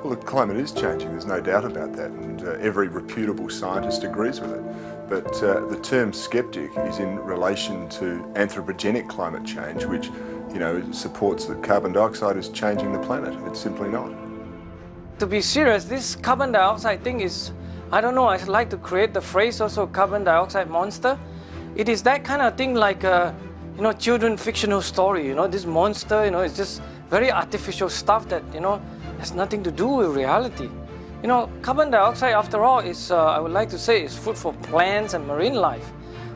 Well, the climate is changing, there's no doubt about that, and every reputable scientist agrees with it. But the term skeptic is in relation to anthropogenic climate change, which, supports that carbon dioxide is changing the planet. It's simply not. To be serious, this carbon dioxide thing is, I don't know, I'd like to create the phrase also, carbon dioxide monster. It is that kind of thing like a, children fictional story, this monster, it's just very artificial stuff that, has nothing to do with reality. Carbon dioxide, after all, is, I would like to say, is food for plants and marine life.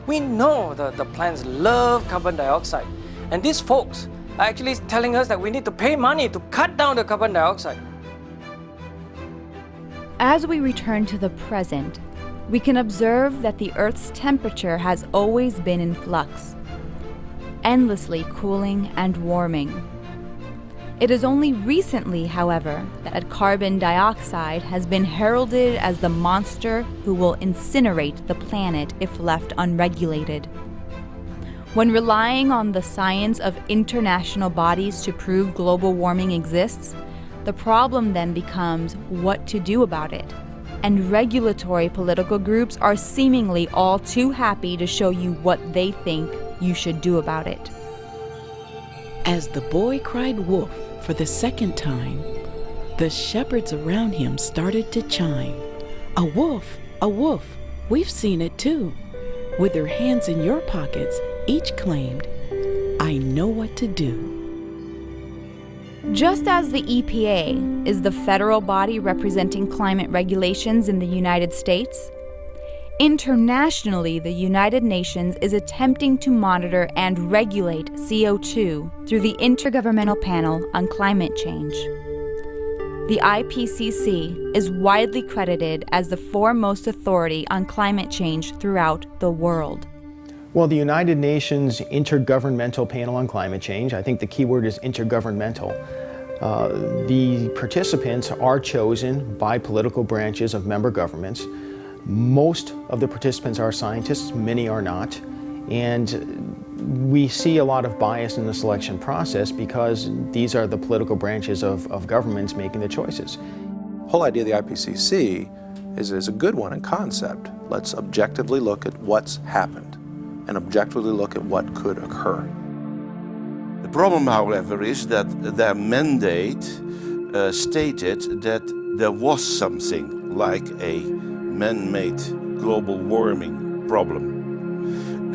We know that the plants love carbon dioxide. And these folks are actually telling us that we need to pay money to cut down the carbon dioxide. As we return to the present, we can observe that the Earth's temperature has always been in flux, endlessly cooling and warming. It is only recently, however, that carbon dioxide has been heralded as the monster who will incinerate the planet if left unregulated. When relying on the science of international bodies to prove global warming exists, the problem then becomes what to do about it. And regulatory political groups are seemingly all too happy to show you what they think you should do about it. As the boy cried wolf for the second time, the shepherds around him started to chime. A wolf, we've seen it too. With their hands in your pockets, each claimed, I know what to do. Just as the EPA is the federal body representing climate regulations in the United States, internationally, the United Nations is attempting to monitor and regulate CO2 through the Intergovernmental Panel on Climate Change. The IPCC is widely credited as the foremost authority on climate change throughout the world. Well, the United Nations Intergovernmental Panel on Climate Change, I think the key word is intergovernmental. The participants are chosen by political branches of member governments. Most of the participants are scientists, many are not. And we see a lot of bias in the selection process because these are the political branches of governments making the choices. The whole idea of the IPCC is a good one in concept. Let's objectively look at what's happened and objectively look at what could occur. The problem, however, is that their mandate stated that there was something like a man-made global warming problem.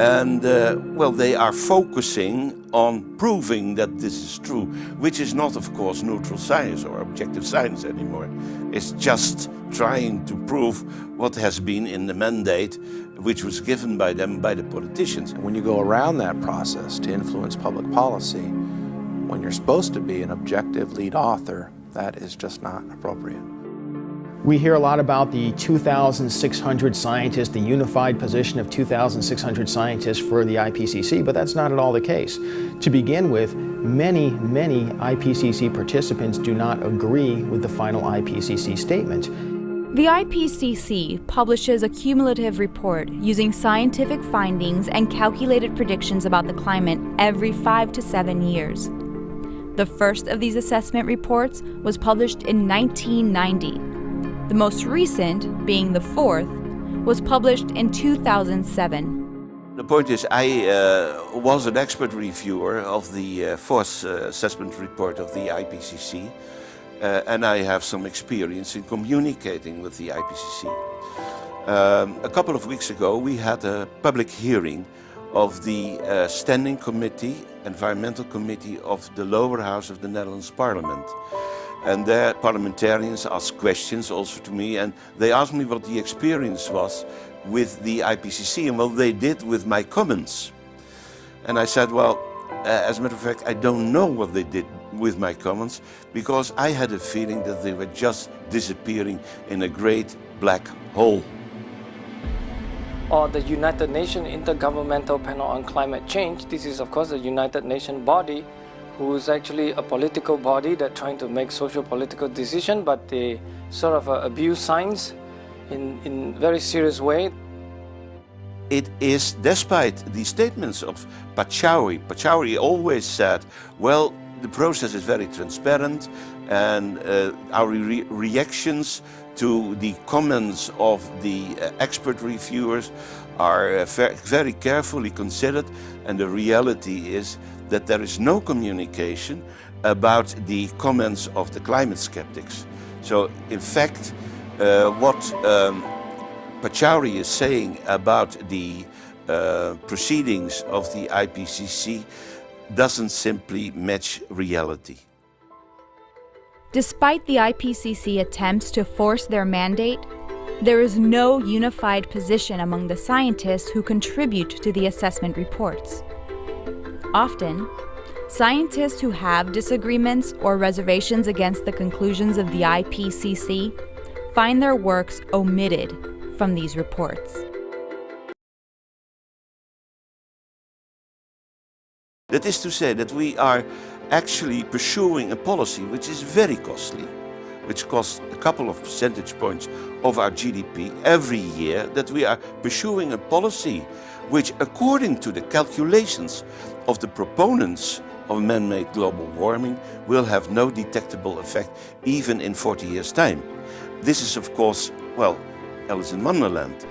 And, they are focusing on proving that this is true, which is not, of course, neutral science or objective science anymore. It's just trying to prove what has been in the mandate which was given by them, by the politicians. And when you go around that process to influence public policy, when you're supposed to be an objective lead author, that is just not appropriate. We hear a lot about the 2,600 scientists, the unified position of 2,600 scientists for the IPCC, but that's not at all the case. To begin with, many IPCC participants do not agree with the final IPCC statement. The IPCC publishes a cumulative report using scientific findings and calculated predictions about the climate every 5 to 7 years. The first of these assessment reports was published in 1990. The most recent, being the fourth, was published in 2007. The point is, I was an expert reviewer of the fourth assessment report of the IPCC, and I have some experience in communicating with the IPCC. A couple of weeks ago, we had a public hearing of the Standing Committee, Environmental Committee of the lower house of the Netherlands Parliament. And their parliamentarians asked questions also to me, and they asked me what the experience was with the IPCC and what they did with my comments. And I said, well, as a matter of fact, I don't know what they did with my comments, because I had a feeling that they were just disappearing in a great black hole. Or the United Nations Intergovernmental Panel on Climate Change. This is, of course, a United Nations body who is actually a political body that's trying to make socio-political decisions, but they sort of abuse science in very serious way. It is, despite the statements of Pachauri always said, well, the process is very transparent, and our reactions to the comments of the expert reviewers are very carefully considered, and the reality is that there is no communication about the comments of the climate skeptics. So in fact, what Pachauri is saying about the proceedings of the IPCC doesn't simply match reality. Despite the IPCC attempts to force their mandate, there is no unified position among the scientists who contribute to the assessment reports. Often, scientists who have disagreements or reservations against the conclusions of the IPCC find their works omitted from these reports. That is to say that we are actually pursuing a policy which is very costly, which costs a couple of percentage points of our GDP every year, that we are pursuing a policy which, according to the calculations of the proponents of man-made global warming, will have no detectable effect even in 40 years' time. This is, of course, well, Alice in Wonderland.